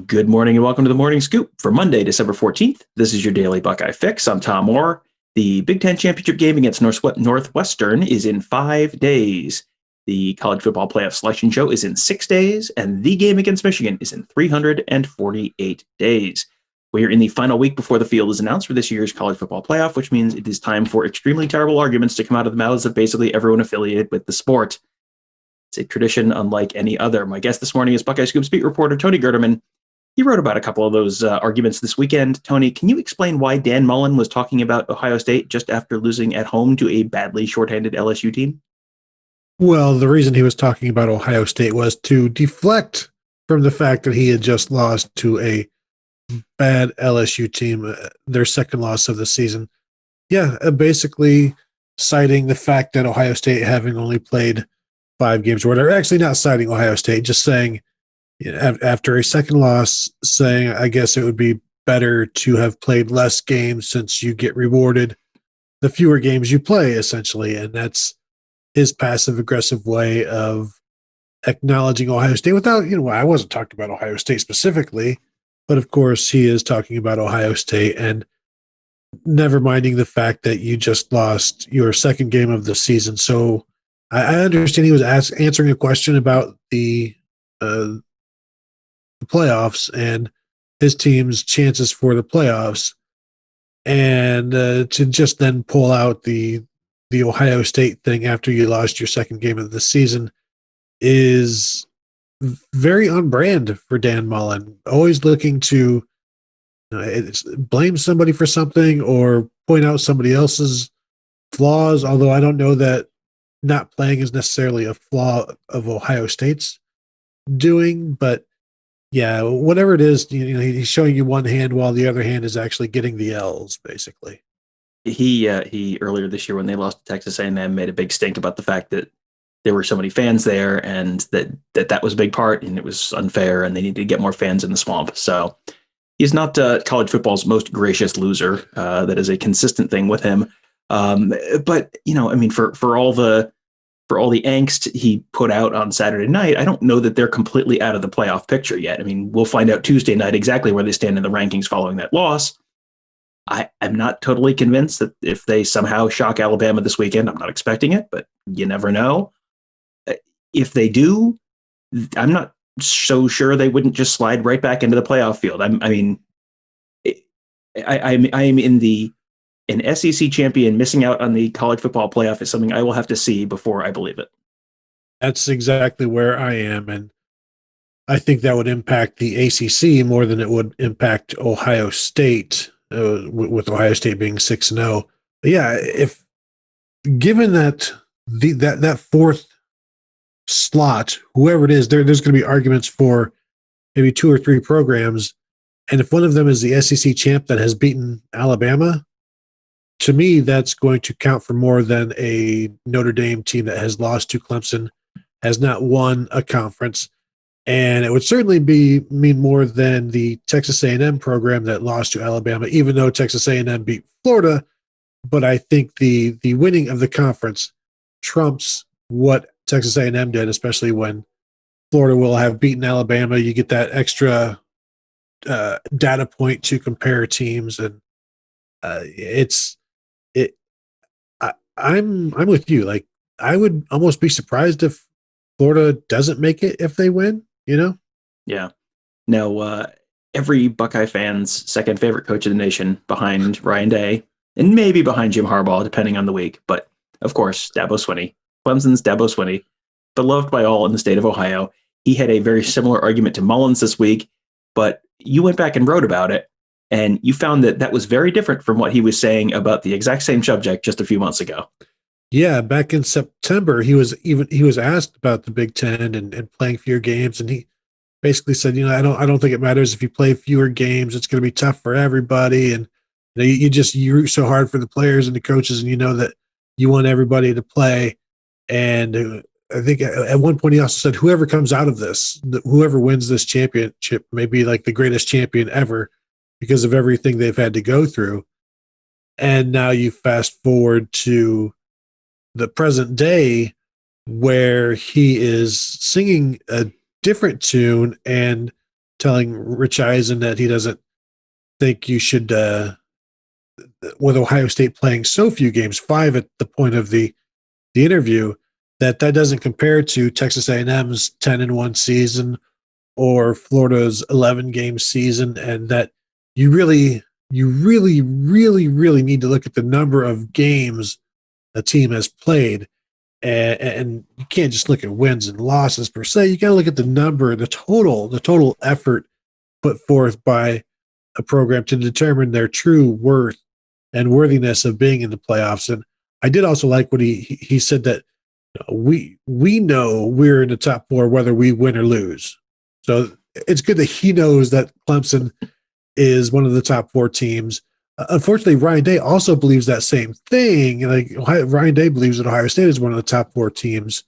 Good morning and welcome to the Morning Scoop for Monday, December 14th. This is your daily Buckeye fix. I'm Tom Orr. The Big Ten championship game against Northwestern is in 5 days. The college football playoff selection show is in 6 days, and the game against Michigan is in 348 days. We are in the final week before the field is announced for this year's college football playoff, which means it is time for extremely terrible arguments to come out of the mouths of basically everyone affiliated with the sport. It's a tradition unlike any other. My guest this morning is Buckeye Scoop's beat reporter Tony Gerdeman. He wrote about a couple of those arguments this weekend. Tony, can you explain why Dan Mullen was talking about Ohio State just after losing at home to a badly shorthanded LSU team? Well, the reason he was talking about Ohio State was to deflect from the fact that he had just lost to a bad LSU team, their second loss of the season. Yeah, basically citing the fact that Ohio State having only played 5 games or whatever. Actually, not citing Ohio State, just saying, after a second loss, saying, I guess it would be better to have played less games since you get rewarded the fewer games you play, essentially. And that's his passive aggressive way of acknowledging Ohio State without, I wasn't talking about Ohio State specifically, but of course he is talking about Ohio State and never minding the fact that you just lost your second game of the season. So I understand he was answering a question about the playoffs and his team's chances for the playoffs, and to just then pull out the Ohio State thing after you lost your second game of the season is very on brand for Dan Mullen. Always looking to blame somebody for something or point out somebody else's flaws, although I don't know that not playing is necessarily a flaw of Ohio State's doing, but yeah, whatever it is, he's showing you one hand while the other hand is actually getting the L's, basically. He earlier this year when they lost to Texas A&M made a big stink about the fact that there were so many fans there and that was a big part and it was unfair and they needed to get more fans in the swamp. So he's not college football's most gracious loser. That is a consistent thing with him. But for all the angst he put out on Saturday night, I don't know that they're completely out of the playoff picture yet. I mean, we'll find out Tuesday night exactly where they stand in the rankings following that loss. I'm not totally convinced that if they somehow shock Alabama this weekend, I'm not expecting it, but you never know. If they do, I'm not so sure they wouldn't just slide right back into the playoff field. I'm in an SEC champion missing out on the college football playoff is something I will have to see before I believe it. That's exactly where I am. And I think that would impact the ACC more than it would impact Ohio State, with Ohio State being 6-0. But yeah, if given that that fourth slot, whoever it is, there's going to be arguments for maybe 2 or 3 programs. And if one of them is the SEC champ that has beaten Alabama, to me, that's going to count for more than a Notre Dame team that has lost to Clemson, has not won a conference. And it would certainly mean more than the Texas A&M program that lost to Alabama, even though Texas A&M beat Florida. But I think the winning of the conference trumps what Texas A&M did, especially when Florida will have beaten Alabama. You get that extra data point to compare teams, and I'm with you. Like, I would almost be surprised if Florida doesn't make it if they win, Yeah. No, every Buckeye fan's second favorite coach of the nation behind Ryan Day and maybe behind Jim Harbaugh, depending on the week. But of course, Dabo Swinney, Clemson's Dabo Swinney, beloved by all in the state of Ohio. He had a very similar argument to Mullins this week, but you went back and wrote about it. And you found that was very different from what he was saying about the exact same subject just a few months ago. Yeah, back in September, he was asked about the Big Ten and playing fewer games, and he basically said, I don't think it matters if you play fewer games. It's going to be tough for everybody, and you root so hard for the players and the coaches, and you know that you want everybody to play. And I think at one point he also said, whoever comes out of this, whoever wins this championship, may be like the greatest champion ever, because of everything they've had to go through. And now you fast forward to the present day where he is singing a different tune and telling Rich Eisen that he doesn't think you should, with Ohio State playing so few games, 5 at the point of the interview, that doesn't compare to Texas A&M's 10-1 season or Florida's 11-game season, and that you really need to look at the number of games a team has played, and you can't just look at wins and losses per se. You got to look at the number, the total effort put forth by a program to determine their true worth and worthiness of being in the playoffs. And I did also like what he said, that we know we're in the top 4 whether we win or lose. So it's good that he knows that Clemson is one of the top 4 teams. Unfortunately, Ryan Day also believes that same thing. Like, Ryan Day believes that Ohio State is one of the top 4 teams.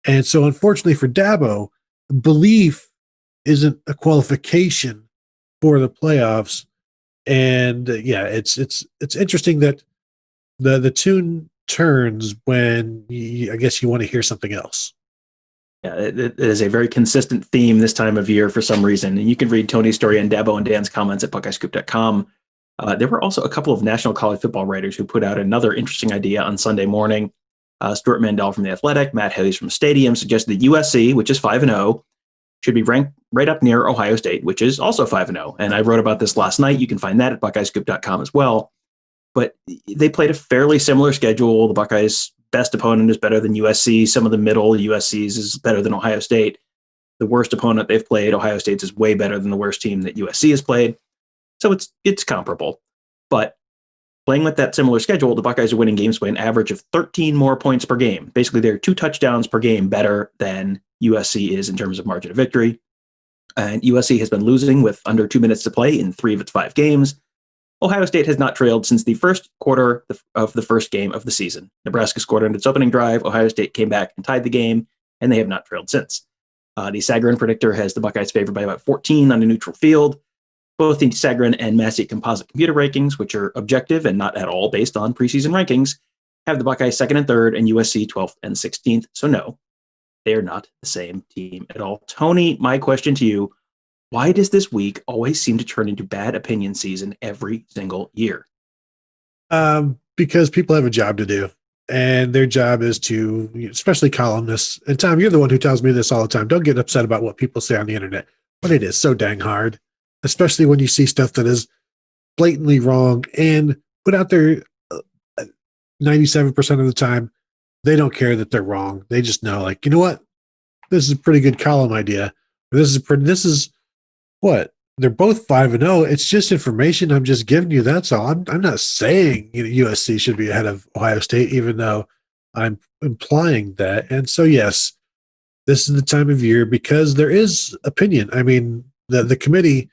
And so unfortunately for Dabo, belief isn't a qualification for the playoffs. And it's interesting that the tune turns when I guess you want to hear something else. Yeah, it is a very consistent theme this time of year for some reason. And you can read Tony's story and Dabo and Dan's comments at BuckeyeScoop.com. There were also a couple of national college football writers who put out another interesting idea on Sunday morning. Stuart Mandel from The Athletic, Matt Hayes from Stadium suggested that USC, which is 5-0, should be ranked right up near Ohio State, which is also 5-0. And I wrote about this last night. You can find that at BuckeyeScoop.com as well. But they played a fairly similar schedule. The Buckeyes' best opponent is better than USC. Some of the middle USC's is better than Ohio State. The worst opponent they've played, Ohio State's, is way better than the worst team that USC has played. So it's comparable. But playing with that similar schedule, the Buckeyes are winning games by an average of 13 more points per game. Basically, they're 2 touchdowns per game better than USC is in terms of margin of victory. And USC has been losing with under 2 minutes to play in 3 of its 5 games. Ohio State has not trailed since the first quarter of the first game of the season. Nebraska scored on its opening drive. Ohio State came back and tied the game, and they have not trailed since. The Sagarin predictor has the Buckeyes favored by about 14 on a neutral field. Both the Sagarin and Massey composite computer rankings, which are objective and not at all based on preseason rankings, have the Buckeyes 2nd and 3rd and USC 12th and 16th. So no, they are not the same team at all. Tony, my question to you: why does this week always seem to turn into bad opinion season every single year? Because people have a job to do, and their job is to, especially columnists. And Tom, you're the one who tells me this all the time. Don't get upset about what people say on the internet, but it is so dang hard, especially when you see stuff that is blatantly wrong and put out there 97% of the time. They don't care that they're wrong. They just know, like, you know what? This is a pretty good column idea. This is what? They're both 5-0. It's just information I'm just giving you. That's all. I'm not saying USC should be ahead of Ohio State, even though I'm implying that. And so, yes, this is the time of year because there is opinion. I mean, the committee,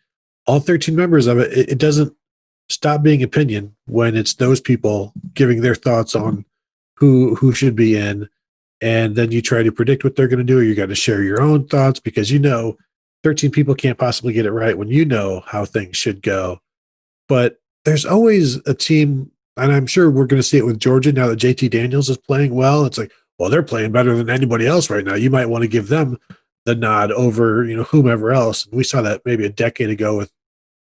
all 13 members of it, it doesn't stop being opinion when it's those people giving their thoughts on who should be in. And then you try to predict what they're going to do, or you got to share your own thoughts because 13 people can't possibly get it right when you know how things should go. But there's always a team, and I'm sure we're going to see it with Georgia now that JT Daniels is playing well. It's like, well, they're playing better than anybody else right now. You might want to give them the nod over, whomever else. We saw that maybe a decade ago with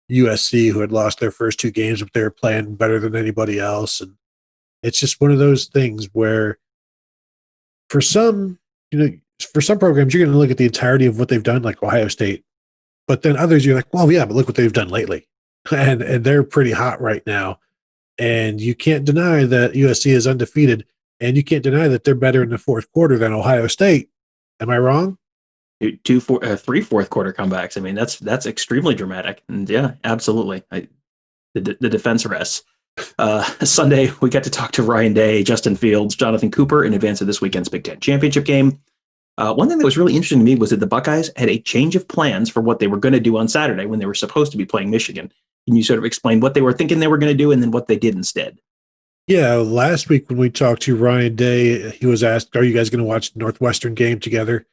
USC, who had lost their first 2 games, but they were playing better than anybody else. And it's just one of those things where for some programs, you're going to look at the entirety of what they've done, like Ohio State. But then others, you're like, well, yeah, but look what they've done lately. And they're pretty hot right now. And you can't deny that USC is undefeated. And you can't deny that they're better in the fourth quarter than Ohio State. Am I wrong? 3 fourth quarter comebacks. I mean, that's extremely dramatic. And yeah, absolutely. The defense rests. Sunday, we got to talk to Ryan Day, Justin Fields, Jonathan Cooper in advance of this weekend's Big Ten championship game. One thing that was really interesting to me was that the Buckeyes had a change of plans for what they were going to do on Saturday when they were supposed to be playing Michigan. Can you sort of explain what they were tithinking they were going to do and then what they did instead? Yeah, last week when we talked to Ryan Day, he was asked, are you guys going to watch the Northwestern game together?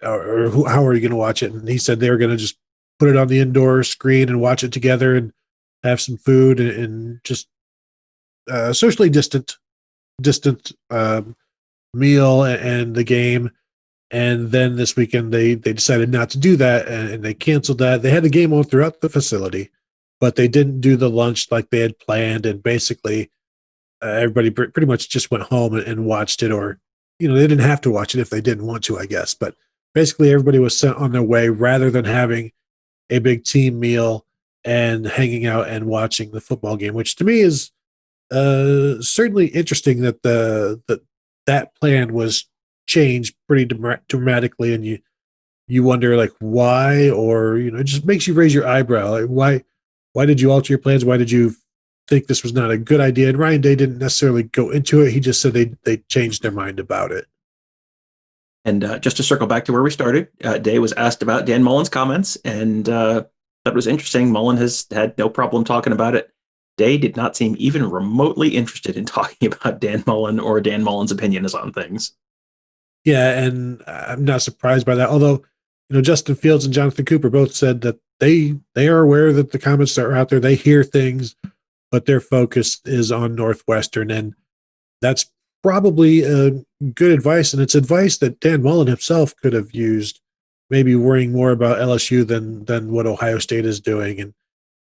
Or how are you going to watch it? And he said they were going to just put it on the indoor screen and watch it together and have some food and just socially distant meal and the game. And then this weekend, they decided not to do that, and they canceled that. They had the game on throughout the facility, but they didn't do the lunch like they had planned. And basically, everybody pretty much just went home and watched it, or they didn't have to watch it if they didn't want to, I guess. But basically, everybody was sent on their way rather than having a big team meal and hanging out and watching the football game, which to me is certainly interesting that that plan was changed pretty dramatically, and you wonder like why, or it just makes you raise your eyebrow. Like why did you alter your plans? Why did you think this was not a good idea? And Ryan Day didn't necessarily go into it. He just said they changed their mind about it. And just to circle back to where we started, Day was asked about Dan Mullen's comments, and that was interesting. Mullen has had no problem talking about it. Day did not seem even remotely interested in talking about Dan Mullen or Dan Mullen's opinions on things. Yeah, and I'm not surprised by that. Although, Justin Fields and Jonathan Cooper both said that they are aware that the comments are out there. They hear things, but their focus is on Northwestern, and that's probably good advice. And it's advice that Dan Mullen himself could have used, maybe worrying more about LSU than what Ohio State is doing.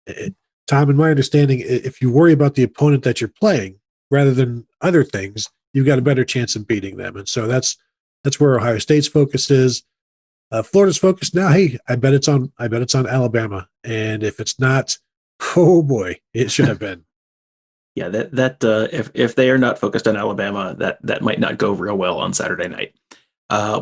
And Tom, in my understanding, if you worry about the opponent that you're playing rather than other things, you've got a better chance of beating them. And so that's where Ohio State's focus is. Florida's focus now. Hey, I bet it's on Alabama, and if it's not, oh boy, it should have been. Yeah, if they are not focused on Alabama, that might not go real well on Saturday night.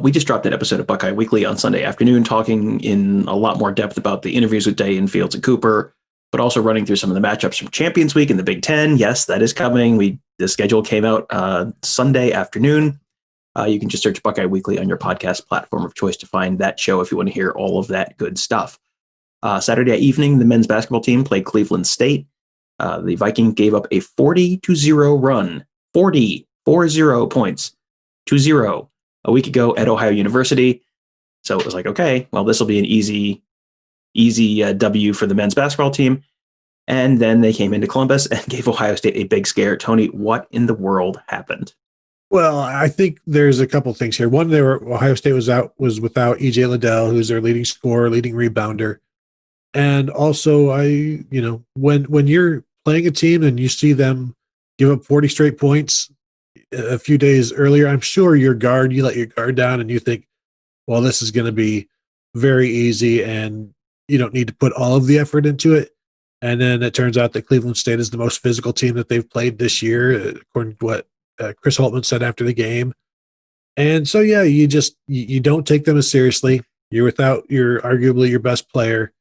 We just dropped an episode of Buckeye Weekly on Sunday afternoon, talking in a lot more depth about the interviews with Day and Fields and Cooper, but also running through some of the matchups from Champions Week in the Big Ten. Yes, that is coming. The schedule came out Sunday afternoon. You can just search Buckeye Weekly on your podcast platform of choice to find that show if you want to hear all of that good stuff. Saturday evening, the men's basketball team played Cleveland State. The Vikings gave up a 40-0 run, 40 points, 2-0 a week ago at Ohio University. So it was like, okay, well, this will be an easy W for the men's basketball team. And then they came into Columbus and gave Ohio State a big scare. Tony, what in the world happened? Well, I think there's a couple things here. One, Ohio State was without E.J. Liddell, who's their leading scorer, leading rebounder. And also, when you're playing a team and you see them give up 40 straight points a few days earlier, I'm sure you let your guard down and you think, well, this is going to be very easy and you don't need to put all of the effort into it. And then it turns out that Cleveland State is the most physical team that they've played this year, according to what Chris Holtman said after the game. And so, yeah, you don't take them as seriously. You're without arguably your best player.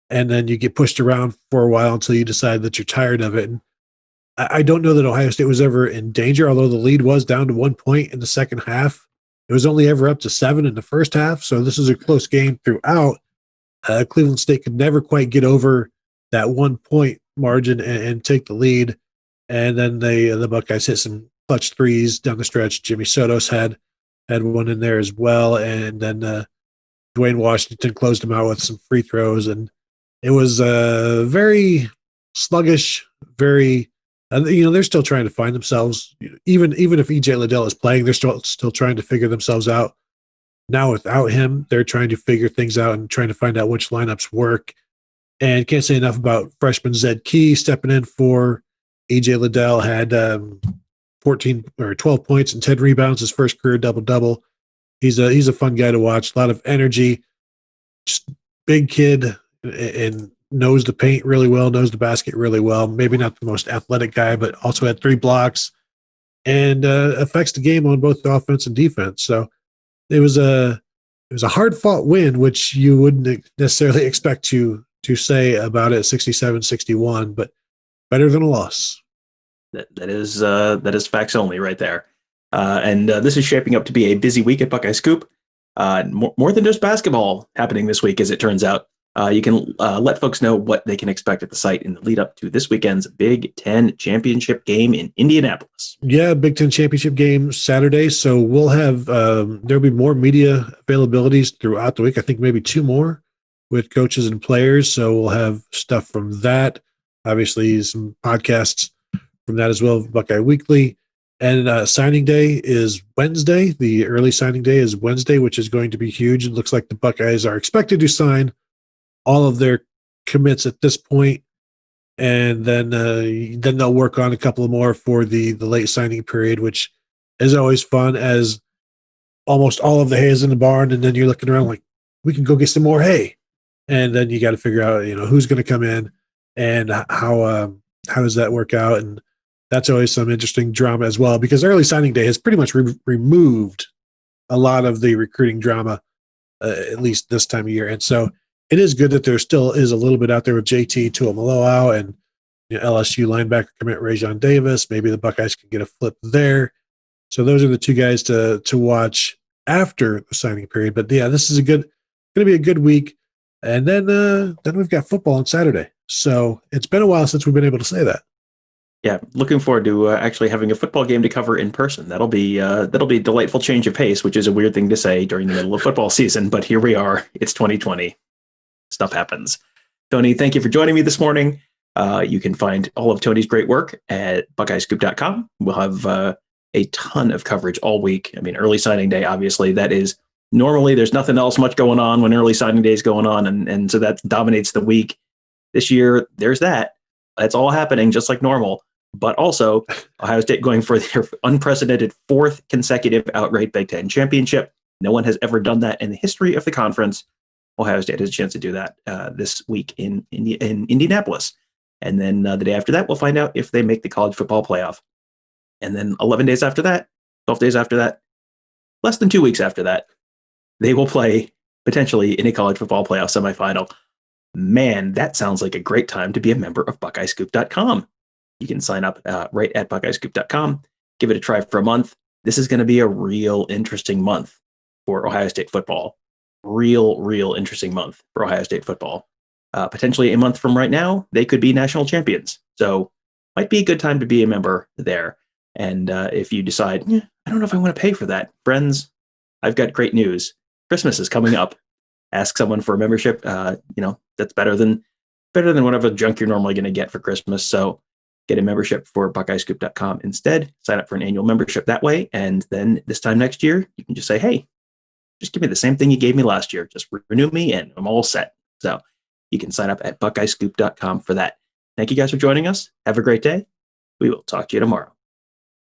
And then you get pushed around for a while until you decide that you're tired of it. And I don't know that Ohio State was ever in danger, although the lead was down to 1 point in the second half. It was only ever up to 7 in the first half. So this is a close game throughout. Cleveland State could never quite get over that 1 point margin and take the lead. And then the Buckeyes hit some clutch threes down the stretch. Jimmy Sotos had one in there as well. And then Dwayne Washington closed him out with some free throws. And it was very sluggish, very they're still trying to find themselves. Even if E.J. Liddell is playing, they're still trying to figure themselves out. Now without him, they're trying to figure things out and trying to find out which lineups work. And can't say enough about freshman Zed Key stepping in for E.J. Liddell. Had 14 or 12 points and 10 rebounds, his first career double-double. He's a fun guy to watch. A lot of energy, just big kid, and knows the paint really well, knows the basket really well. Maybe not the most athletic guy, but also had 3 blocks and affects the game on both the offense and defense. So it was a hard-fought win, which you wouldn't necessarily expect to say about it, 67-61, but better than a loss. That is facts only right there. And this is shaping up to be a busy week at Buckeye Scoop. More than just basketball happening this week, as it turns out. You can let folks know what they can expect at the site in the lead up to this weekend's Big Ten championship game in Indianapolis. Yeah, Big Ten championship game Saturday. So we'll have there'll be more media availabilities throughout the week. I think maybe 2 more with coaches and players. So we'll have stuff from that. Obviously, some podcasts from that as well, Buckeye Weekly. And signing day is Wednesday. The early signing day is Wednesday, which is going to be huge. It looks like the Buckeyes are expected to sign all of their commits at this point, and then they'll work on a couple of more for the late signing period, which is always fun, as almost all of the hay is in the barn, and then you're looking around like, we can go get some more hay, and then you got to figure out who's going to come in and how does that work out. And that's always some interesting drama as well, because early signing day has pretty much removed a lot of the recruiting drama, at least this time of year. And so it is good that there still is a little bit out there with JT Tuimoloau and LSU linebacker commit Rajon Davis. Maybe the Buckeyes can get a flip there. So those are the two guys to watch after the signing period. But yeah, this is going to be a good week. And then we've got football on Saturday. So it's been a while since we've been able to say that. Yeah, looking forward to actually having a football game to cover in person. That'll be a delightful change of pace, which is a weird thing to say during the middle of football season. But here we are. It's 2020. Stuff happens. Tony, thank you for joining me this morning. You can find all of Tony's great work at BuckeyeScoop.com. We'll have a ton of coverage all week. I mean, early signing day, obviously, that is normally there's nothing else much going on when early signing day is going on. And so that dominates the week. This year, there's that. That's all happening just like normal. But also, Ohio State going for their unprecedented fourth consecutive outright Big Ten championship. No one has ever done that in the history of the conference. Ohio State has a chance to do that this week in Indianapolis. And then the day after that, we'll find out if they make the college football playoff. And then 11 days after that, 12 days after that, less than 2 weeks after that, they will play potentially in a college football playoff semifinal. Man, that sounds like a great time to be a member of BuckeyeScoop.com. You can sign up right at BuckeyeScoop.com. Give it a try for a month. This is going to be a real interesting month for Ohio State football. Real interesting month for Ohio State football. Potentially a month from right now, they could be national champions. So might be a good time to be a member there. And if you decide, I don't know if I want to pay for that, friends, I've got great news. Christmas is coming up. Ask someone for a membership. That's better than whatever junk you're normally going to get for Christmas. So get a membership for BuckeyeScoop.com instead. Sign up for an annual membership that way. And then this time next year, you can just say, hey, just give me the same thing you gave me last year. Just renew me and I'm all set. So you can sign up at BuckeyeScoop.com for that. Thank you guys for joining us. Have a great day. We will talk to you tomorrow.